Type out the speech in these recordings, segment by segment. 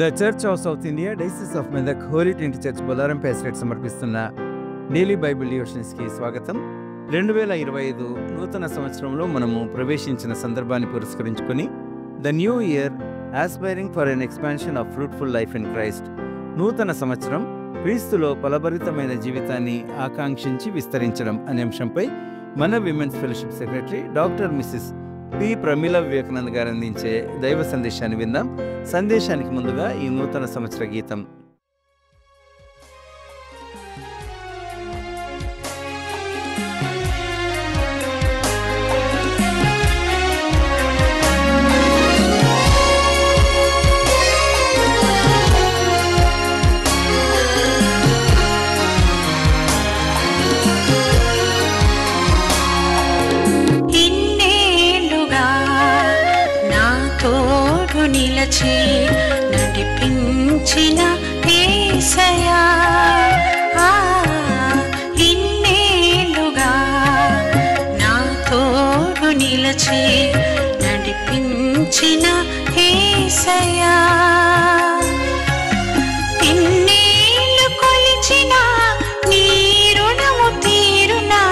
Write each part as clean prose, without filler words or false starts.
The Church of South India diocese of Medak Holy Trinity Church Bolarum pastorate సమర్పిస్తున్న daily Bible డివోషన్స్కి స్వాగతం. 2025 నూతన సంవత్సరంలో మనము ప్రవేశించిన సందర్భాన్ని పురస్కరించుకొని the new year aspiring for an expansion of fruitful life in Christ, నూతన సంవత్సరం క్రీస్తులో ఫలభరితమైన జీవితాన్ని ఆకాంక్షించి విస్తరించడం అనే అంశంపై మన women's fellowship secretary doctor Mrs P Pramila Vivekanand గారు అందించే దైవ సందేశాన్ని విందాం. సందేశానికి ముందుగా ఈ నూతన సంవత్సర గీతం. నిలచి నడిపించిన యేసయ్యా, ఇన్నేళ్లుగా నా తోడు నిలచి నడిపించిన యేసయ్యా, ఇన్నేళ్లు కొలిచిన నీ రుణము తీరునా,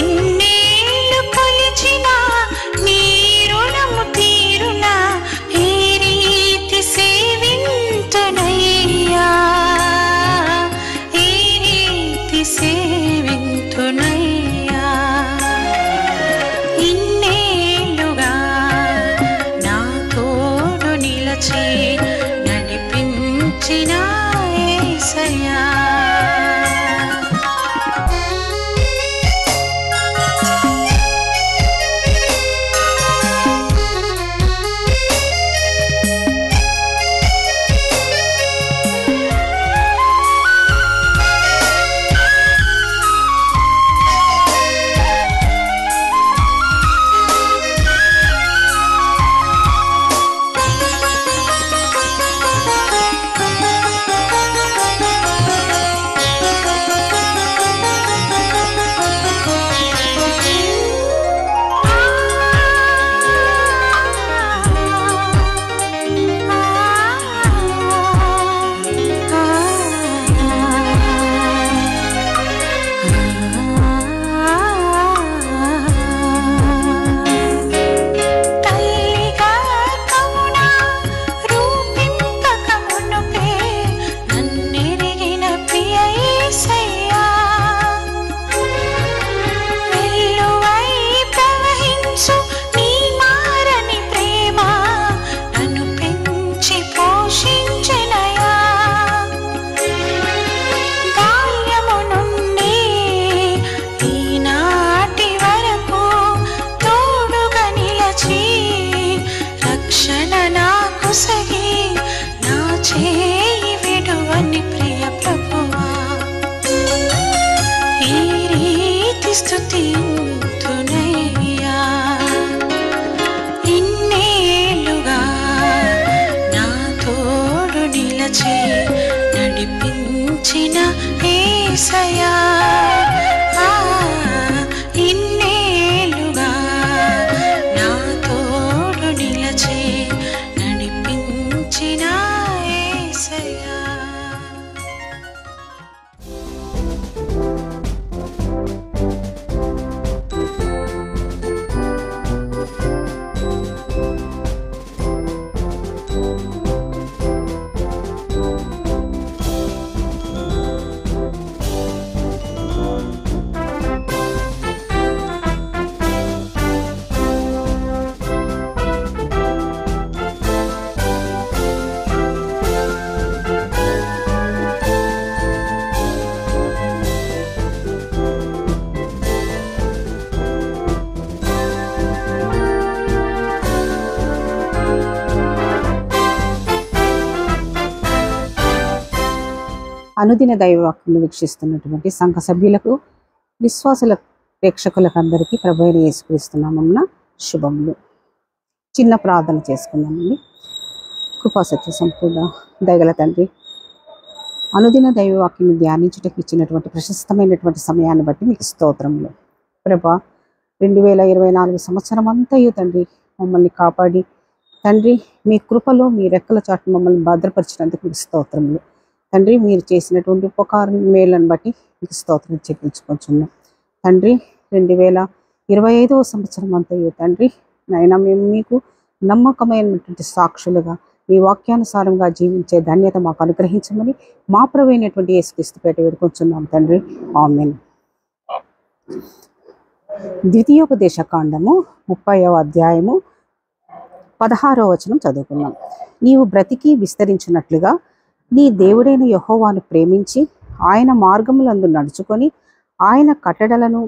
ఇన్నేళ్లు కొలిచిన నీ రుణము తీరునా, సేవింతునయ్యా, ఇన్నేళ్లుగా నా తోడు నిలచి నడిపించిన యేసయ్యా. స్తుతింతునయ్యా, ఇన్నేళ్లుగా నా తోడు నిలచి నడిపించిన యేసయ్యా, ఇన్నేళ్లుగా నా తోడు నిలచి నడిపించిన యేసయ్యా. అనుదిన దైవవాక్యం వీక్షిస్తున్నటువంటి సంఘ సభ్యులకు, విశ్వాసుల ప్రేక్షకులకు అందరికీ ప్రభువైన యేసుక్రీస్తు నామమున శుభములు. చిన్న ప్రార్థన చేసుకుందామండి. కృపాసత్య సంపూర్ణ దయగల తండ్రి, అనుదిన దైవవాక్యం ధ్యానించుటకు ఇచ్చినటువంటి ప్రశస్తమైనటువంటి సమయాన్ని బట్టి మీకు స్తోత్రములు ప్రభా. 2024 సంవత్సరం అంతయు తండ్రి మమ్మల్ని కాపాడి తండ్రి, మీ కృపలో మీ రెక్కల చాటు మమ్మల్ని భద్రపరిచినందుకు మీకు స్తోత్రములు. తండ్రి, మీరు చేసినటువంటి ఉపకారం మేలను బట్టి మీకు స్తోత్రం చెల్లించుకుంటున్నాం. తండ్రి, 2025వ సంవత్సరం అంతయు తండ్రి నైనా మేము మీకు నమ్మకమైనటువంటి సాక్షులుగా మీ వాక్యానుసారంగా జీవించే ధన్యత మాకు అనుగ్రహించమని మా ప్రభువైనటువంటి యేసుక్రీస్తు పేట వేడుకొంచున్నాం తండ్రి. ఆమేన్. ద్వితీయోపదేశ కాండము 30వ అధ్యాయము 16వ వచనం చదువుకున్నాం. నీవు బ్రతికి విస్తరించినట్లుగా నీ దేవుడైన యెహోవాను ప్రేమించి ఆయన మార్గములందు నడుచుకొని ఆయన కట్టడలను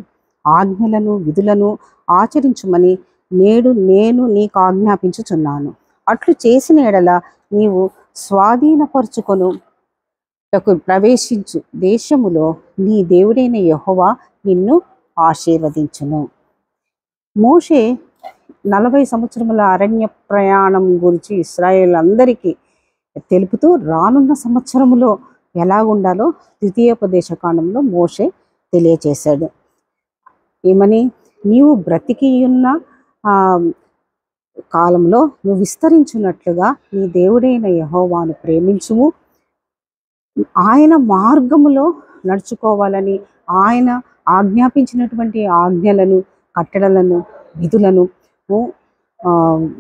ఆజ్ఞలను విధులను ఆచరించుమని నేడు నేను నీకు ఆజ్ఞాపించుచున్నాను. అట్లు చేసిన ఎడల నీవు స్వాధీనపరుచుకొను ప్రవేశించు దేశములో నీ దేవుడైన యెహోవా నిన్ను ఆశీర్వదించును. మోషే 40 సంవత్సరముల అరణ్య ప్రయాణం గురించి ఇశ్రాయేల్ అందరికీ తెలుపుతూ రానున్న సంవత్సరములో ఎలా ఉండాలో ద్వితీయోపదేశ కాండంలో మోషే తెలియచేశాడు. ఏమని? నీవు బ్రతికి ఉన్న కాలంలో నువ్వు విస్తరించున్నట్లుగా నీ దేవుడైన యెహోవాను ప్రేమించుము, ఆయన మార్గములో నడుచుకోవాలని, ఆయన ఆజ్ఞాపించినటువంటి ఆజ్ఞలను కట్టడలను విధులను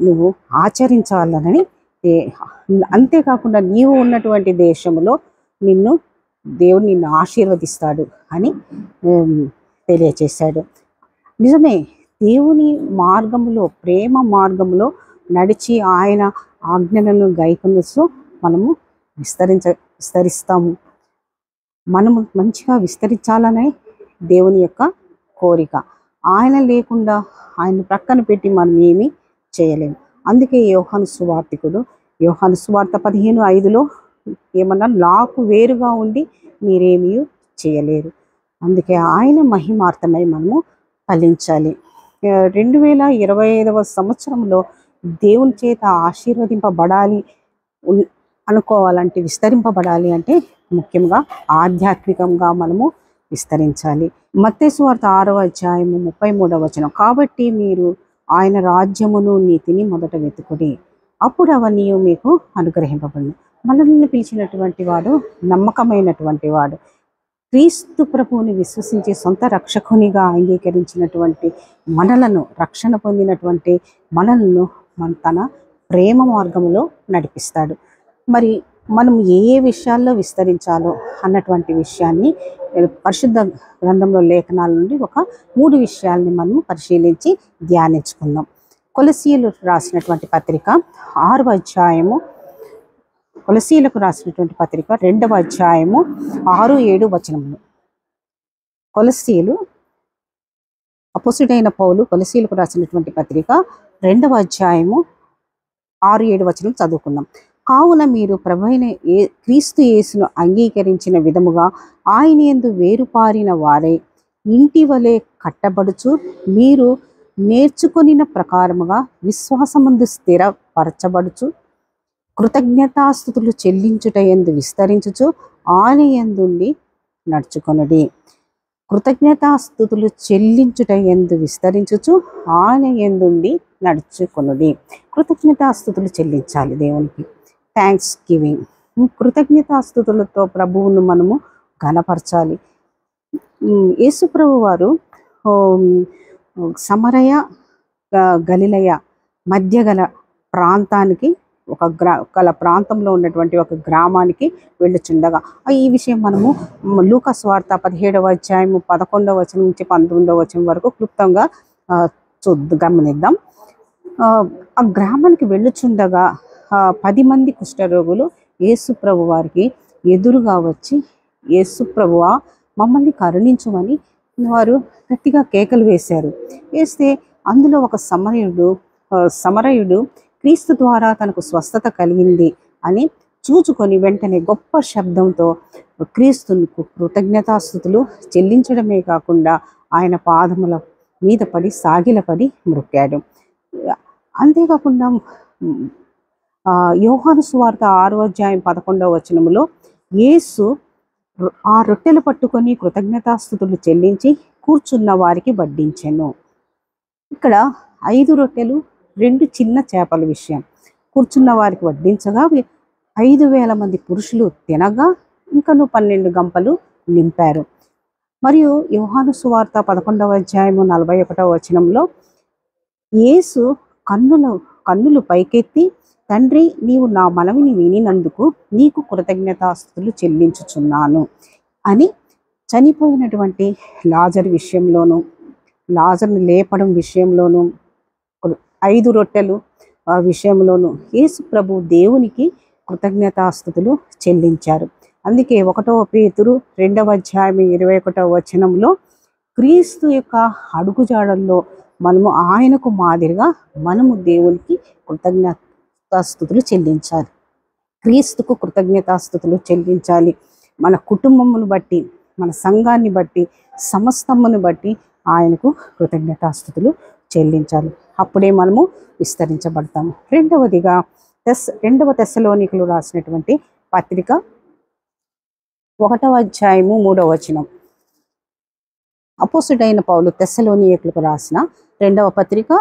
నువ్వు ఆచరించాలని, అంతేకాకుండా నీవు ఉన్నటువంటి దేశంలో దేవుడు నిన్ను ఆశీర్వదిస్తాడు అని తెలియచేశాడు. నిజమే, దేవుని మార్గములో ప్రేమ మార్గములో నడిచి ఆయన ఆజ్ఞలను గైకొనొచ్చు మనము విస్తరిస్తాము. మనము మంచిగా విస్తరించాలనే దేవుని యొక్క కోరిక. ఆయన లేకుండా ఆయన ప్రక్కన పెట్టి మనం ఏమీ చేయలేము. అందుకే యోహాను సువార్తికుడు యోహాను సువార్త 15:5లో ఏమన్నా, నాకు వేరుగా ఉండి మీరేమీ చేయలేరు. అందుకే ఆయన మహిమార్థమై మనము ఫలించాలి. 2025వ సంవత్సరంలో దేవుని చేత ఆశీర్వదింపబడాలి అనుకోవాలంటే, విస్తరింపబడాలి అంటే ముఖ్యంగా ఆధ్యాత్మికంగా మనము విస్తరించాలి. మత్తయి సువార్త 6వ అధ్యాయము 33వ వచనం, కాబట్టి మీరు ఆయన రాజ్యమును నీతిని మొదట వెతుకుడి, అప్పుడు అవన్నీ మీకు అనుగ్రహింపబడును. మనల్ని పిలిచినటువంటి వాడు నమ్మకమైనటువంటి వాడు. క్రీస్తు ప్రభువుని విశ్వసించి సొంత రక్షకునిగా అంగీకరించినటువంటి మనలను, రక్షణ పొందినటువంటి మనలను తన ప్రేమ మార్గంలో నడిపిస్తాడు. మరి మనం ఏ విషయాల్లో విస్తరించాలో అన్నటువంటి విషయాన్ని పరిశుద్ధ గ్రంథంలో లేఖనాల నుండి ఒక 3 విషయాల్ని మనం పరిశీలించి ధ్యానించుకుందాం. కొలసీయులకు రాసినటువంటి పత్రిక 6వ అధ్యాయము, కొలసీయులకు రాసినటువంటి పత్రిక 2వ అధ్యాయము 6-7 వచనములు. కొలసీయులు, అపోస్తుడైన పౌలు కొలసీయులకు రాసినటువంటి పత్రిక 2వ అధ్యాయము 6-7 వచనం చదువుకుందాం. కావున మీరు ప్రభువైన క్రీస్తు యేసును అంగీకరించిన విధముగా ఆయన యందు వేరుపారిన వారై ఇంటి వలె కట్టబడుచు, మీరు నేర్చుకొనిన ప్రకారముగా విశ్వాసమందు స్థిరపరచబడుచు, కృతజ్ఞతాస్తుతులు చెల్లించుట యందు విస్తరించుచు ఆయన యందుండి నడుచుకొనుడి. కృతజ్ఞతాస్తుతులు చెల్లించుట యందు విస్తరించుచు ఆయన యందుండి నడుచుకొనుడి. కృతజ్ఞతాస్తుతులు చెల్లించాలి దేవునికి. థ్యాంక్స్ గివింగ్, కృతజ్ఞతాస్తుతులతో ప్రభువును మనము ఘనపరచాలి. యేసు ప్రభు వారు సమరయ గలిలయ మధ్య గల ప్రాంతానికి, గల ప్రాంతంలో ఉన్నటువంటి ఒక గ్రామానికి వెళ్ళుచుండగా, ఈ విషయం మనము లూకా సువార్త 17వ అధ్యాయము 11వ వచనం నుంచి 19వ వచనం వరకు క్లుప్తంగా గమనిద్దాం. ఆ గ్రామానికి వెళ్ళుచుండగా 10 మంది కుష్ఠరోగులు యేసు ప్రభు వారికి ఎదురుగా వచ్చి, యేసు ప్రభువా మమ్మల్ని కరుణించమని వారు గట్టిగా కేకలు వేశారు. వేస్తే అందులో ఒక సమరయుడు క్రీస్తు ద్వారా తనకు స్వస్థత కలిగింది అని చూచుకొని వెంటనే గొప్ప శబ్దంతో క్రీస్తుకు కృతజ్ఞతాస్తుతులు చెల్లించడమే కాకుండా ఆయన పాదముల మీద పడి సాగిలపడి మ్రొక్కాడు. అంతేకాకుండా యోహాను సువార్త 6వ అధ్యాయం 11వ వచనములో యేసు ఆ రొట్టెలు పట్టుకొని కృతజ్ఞతాస్తుతులు చెల్లించి కూర్చున్న వారికి వడ్డించెను. ఇక్కడ 5 రొట్టెలు 2 చిన్న చేపల విషయం. కూర్చున్న వారికి వడ్డించగా 5,000 మంది పురుషులు తినగా ఇంకను 12 గంపలు నింపారు. మరియు యోహాను సువార్త 11వ అధ్యాయము 41వ వచనంలో యేసు కన్నులు పైకెత్తి, తండ్రి, నీవు నా మనవిని వినినందుకు నీకు కృతజ్ఞతాస్తుతులు చెల్లించుచున్నాను అని చనిపోయినటువంటి లాజరు విషయంలోను, లాజరుని లేపడం విషయంలోను, 5 రొట్టెలు విషయంలోను యేసు ప్రభు దేవునికి కృతజ్ఞతాస్తుతులు చెల్లించారు. అందుకే 1వ పేతురు 2వ అధ్యాయం 21వ వచనంలో క్రీస్తు యొక్క అడుగుజాడల్లో మనము ఆయనకు మాదిరిగా మనము దేవునికి కృతజ్ఞతాస్తుతులు చెల్లించాలి. క్రీస్తుకు కృతజ్ఞతాస్తుతులు చెల్లించాలి. మన కుటుంబమును బట్టి, మన సంఘాన్ని బట్టి, సమస్తమును బట్టి ఆయనకు కృతజ్ఞతాస్తుతులు చెల్లించాలి. అప్పుడే మనము విస్తరించబడతాము. రెండవదిగా 2వ తెస్సలోనికలు రాసినటువంటి పత్రిక 1వ అధ్యాయము 3వ వచనం. అపోస్తుడైన పౌలు తెస్సలోనికలకు రాసిన 2వ పత్రిక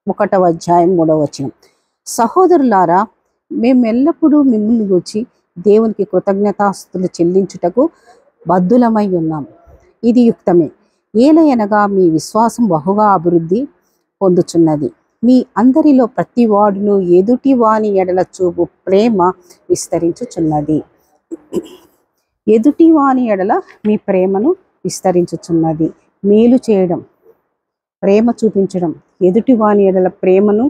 1వ అధ్యాయం 3వ వచనం. సహోదరులారా, మేము ఎల్లప్పుడూ మిమ్మల్ని గూర్చి దేవునికి కృతజ్ఞతాస్తుతులు చెల్లించుటకు బద్ధులమై ఉన్నాం. ఇది యుక్తమే. ఏలయనగా మీ విశ్వాసం బహుగా అభివృద్ధి పొందుచున్నది. మీ అందరిలో ప్రతి వాడును ఎదుటి వాని ఎడల చూపు ప్రేమ విస్తరించుచున్నది. ఎదుటి వాని ఎడల మీ ప్రేమను విస్తరించుచున్నది. మేలు చేయడం, ప్రేమ చూపించడం, ఎదుటి వాని ఎడల ప్రేమను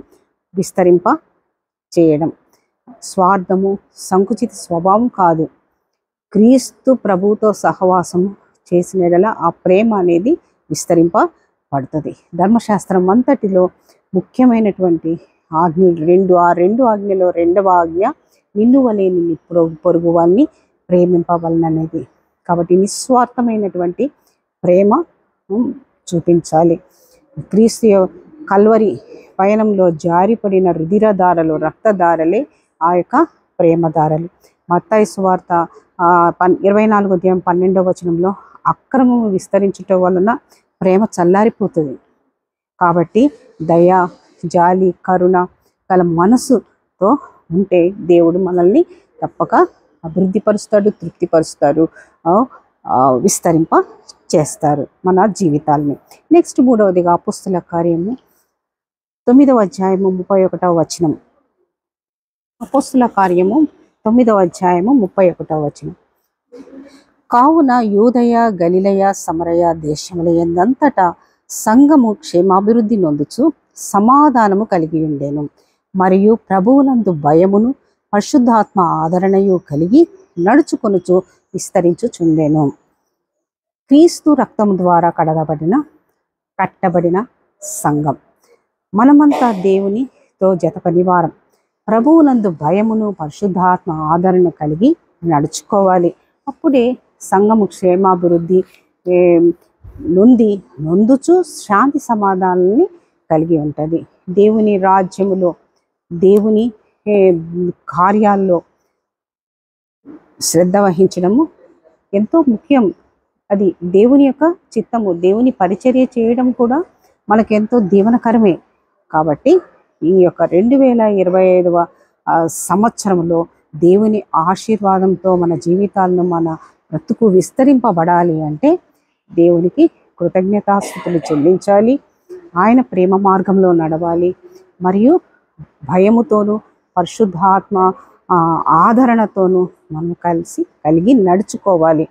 విస్తరింప చేయడం. స్వార్థము, సంకుచిత స్వభావం కాదు. క్రీస్తు ప్రభువుతో సహవాసం చేసిన ఎడల ఆ ప్రేమ అనేది విస్తరింపబడుతుంది. ధర్మశాస్త్రం అంతటిలో ముఖ్యమైనటువంటి ఆజ్ఞలు ఆ రెండు ఆజ్ఞలో 2వ ఆజ్ఞ నిన్ను వలె నిన్ను పొరుగు వారిని ప్రేమింపవలననేది. కాబట్టి నిస్వార్థమైనటువంటి ప్రేమ చూపించాలి. క్రీస్తు కల్వరి పయనంలో జారిపడిన రుధిరధారలు, రక్తధారలే ఆ యొక్క ప్రేమధారలు. మత్తయి సువార్త 24వ అధ్యాయం 12వ వచనంలో అక్రమము విస్తరించటం వలన ప్రేమ చల్లారిపోతుంది. కాబట్టి దయ, జాలి, కరుణ గల మనసుతో ఉంటే దేవుడు మనల్ని తప్పక అభివృద్ధిపరుస్తాడు, తృప్తిపరుస్తాడు, విస్తరింప చేస్తారు మన జీవితాలని. నెక్స్ట్ 3వదిగా అపోస్తల కార్యము 9వ అధ్యాయము 31వ వచనం. అపోస్తల కార్యము 9వ అధ్యాయము 31వ వచనం. కావున యూదయ, గలిలయ, సమరయ దేశముల యందంతటా సంఘము క్షేమాభివృద్ధి నొందుచు సమాధానము కలిగి ఉండెను. మరియు ప్రభువునందు భయమును పరిశుద్ధాత్మ ఆదరణయు కలిగి నడుచుకొనుచు విస్తరించుచుండెను. క్రీస్తు రక్తము ద్వారా కట్టబడిన సంఘం. మనమంతా దేవునితో జతపనివారం. ప్రభువునందు భయమును పరిశుద్ధాత్మ ఆదరణ కలిగి నడుచుకోవాలి. అప్పుడే సంఘము క్షేమాభివృద్ధి నొందుచు శాంతి సమాధానాన్ని కలిగి ఉంటుంది. దేవుని రాజ్యములో, దేవుని కార్యాల్లో శ్రద్ధ వహించడము ఎంతో ముఖ్యం. అది దేవుని యొక్క చిత్తము. దేవుని పరిచర్య చేయడం కూడా మనకెంతో దీవనకరమే. కాబట్టి ఈ యొక్క 2025వ సంవత్సరంలో దేవుని ఆశీర్వాదంతో మన జీవితాలను, మన బ్రతుకు విస్తరింపబడాలి అంటే దేవునికి కృతజ్ఞతాస్తుతులు చెల్లించాలి. ఆయన ప్రేమ మార్గంలో నడవాలి. మరియు భయముతోనూ పరిశుద్ధాత్మ ఆదరణతోనూ మనం కలిగి నడుచుకోవాలి.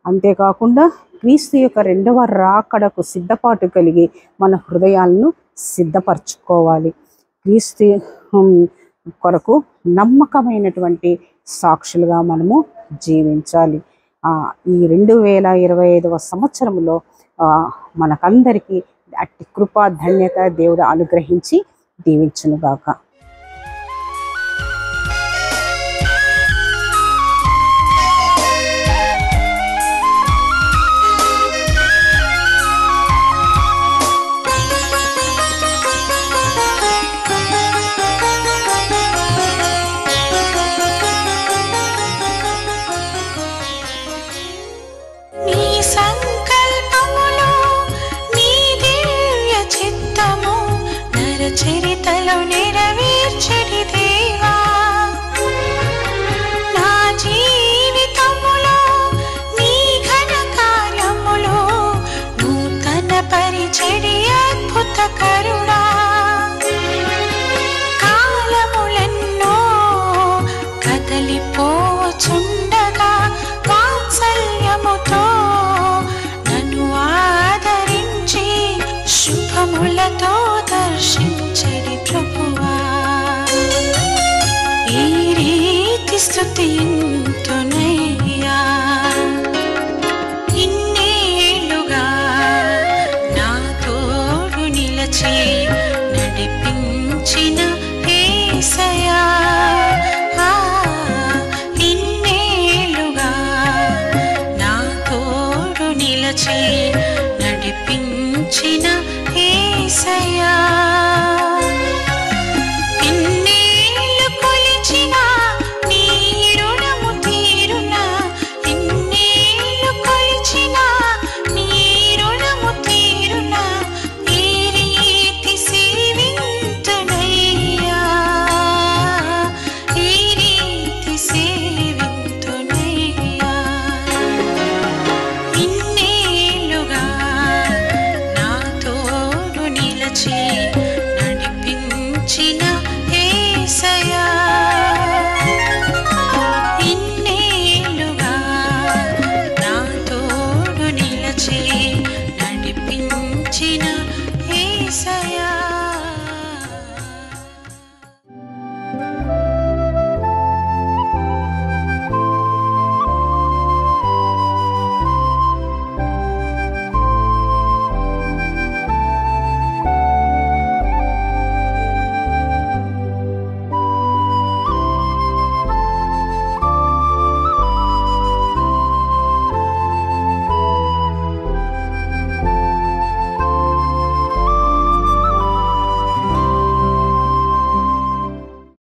అంతేకాకుండా క్రీస్తు యొక్క 2వ రాకడకు సిద్ధపాటు కలిగి మన హృదయాలను సిద్ధపరచుకోవాలి. క్రీస్తు కొరకు నమ్మకమైనటువంటి సాక్షులుగా మనము జీవించాలి. ఈ 2025వ సంవత్సరంలో మనకందరికీ అట్టి కృపా ధన్యత దేవుడు అనుగ్రహించి దీవించునుగాక. చరితలో నెరవేరు. కన్నులతో దర్శించడి ప్రభువా ఈ రీతి స్తుతియున్న